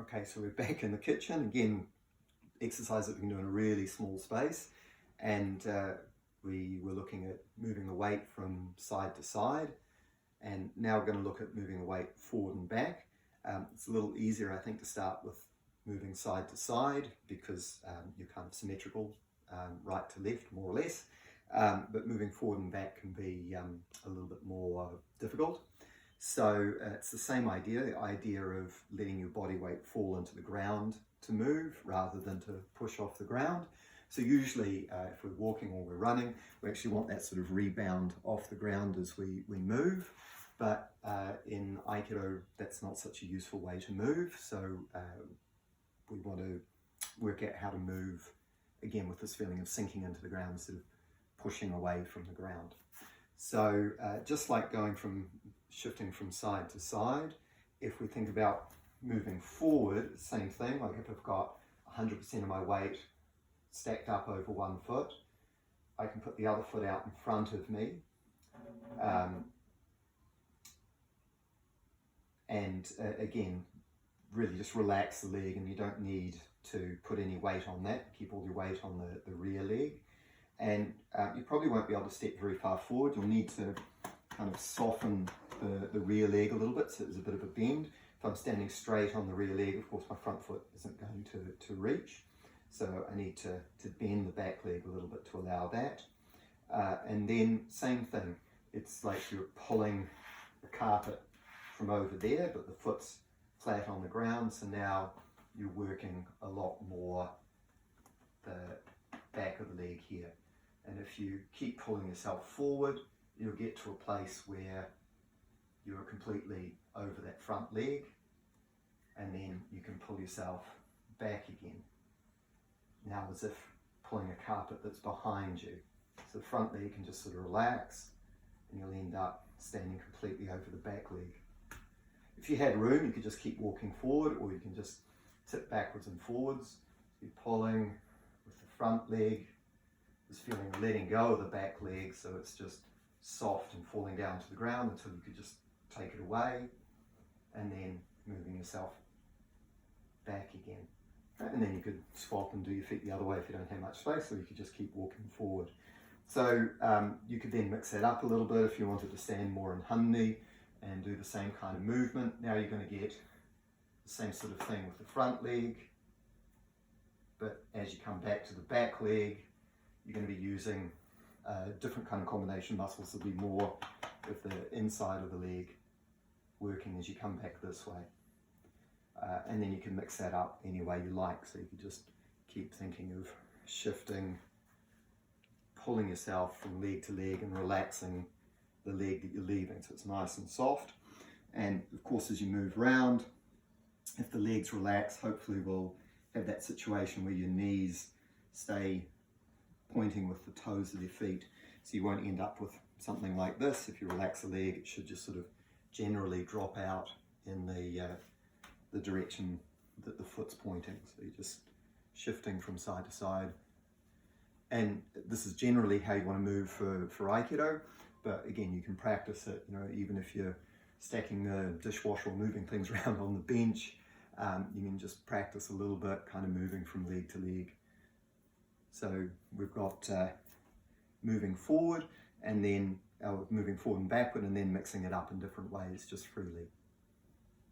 Okay, so we're back in the kitchen. Again, exercise that we can do in a really small space. And we were looking at moving the weight from side to side. And now we're going to look at moving the weight forward and back. It's a little easier, I think, to start with moving side to side because you're kind of symmetrical, right to left, more or less. But moving forward and back can be a little bit more difficult. So it's the same idea, the idea of letting your body weight fall into the ground to move rather than to push off the ground. So usually if we're walking or we're running, we actually want that sort of rebound off the ground as we move. But in Aikido, that's not such a useful way to move. So we want to work out how to move, again, with this feeling of sinking into the ground instead of pushing away from the ground. So just like shifting from side to side, if we think about moving forward, same thing, like if I've got 100% of my weight stacked up over one foot, I can put the other foot out in front of me. Again, really just relax the leg, and you don't need to put any weight on that. Keep all your weight on the rear leg. And you probably won't be able to step very far forward. You'll need to kind of soften the rear leg a little bit so there's a bit of a bend. If I'm standing straight on the rear leg, of course my front foot isn't going to reach. So I need to bend the back leg a little bit to allow that. And then same thing, it's like you're pulling the carpet from over there, but the foot's flat on the ground. So now you're working a lot more the back of the leg here. And if you keep pulling yourself forward, you'll get to a place where you're completely over that front leg, and then you can pull yourself back again. Now as if pulling a carpet that's behind you. So the front leg can just sort of relax, and you'll end up standing completely over the back leg. If you had room, you could just keep walking forward, or you can just tip backwards and forwards. You're pulling with the front leg, just feeling letting go of the back leg, so it's just soft and falling down to the ground until you could just take it away, and then moving yourself back again. And then you could swap and do your feet the other way if you don't have much space, or you could just keep walking forward. So you could then mix that up a little bit if you wanted to stand more in hanmi and do the same kind of movement. Now you're going to get the same sort of thing with the front leg, but as you come back to the back leg, you're going to be using different kind of combination muscles. There'll be more of the inside of the leg working as you come back this way. And then you can mix that up any way you like. So you can just keep thinking of shifting, pulling yourself from leg to leg and relaxing the leg that you're leaving so it's nice and soft. And of course, as you move around, if the legs relax, hopefully we'll have that situation where your knees stay pointing with the toes of your feet, so you won't end up with something like this. If you relax the leg, it should just sort of generally drop out in the direction that the foot's pointing. So you're just shifting from side to side. And this is generally how you want to move for Aikido, but again, you can practice it, even if you're stacking the dishwasher or moving things around on the bench, you can just practice a little bit, kind of moving from leg to leg. So we've got moving forward and then moving forward and backward, and then mixing it up in different ways just freely.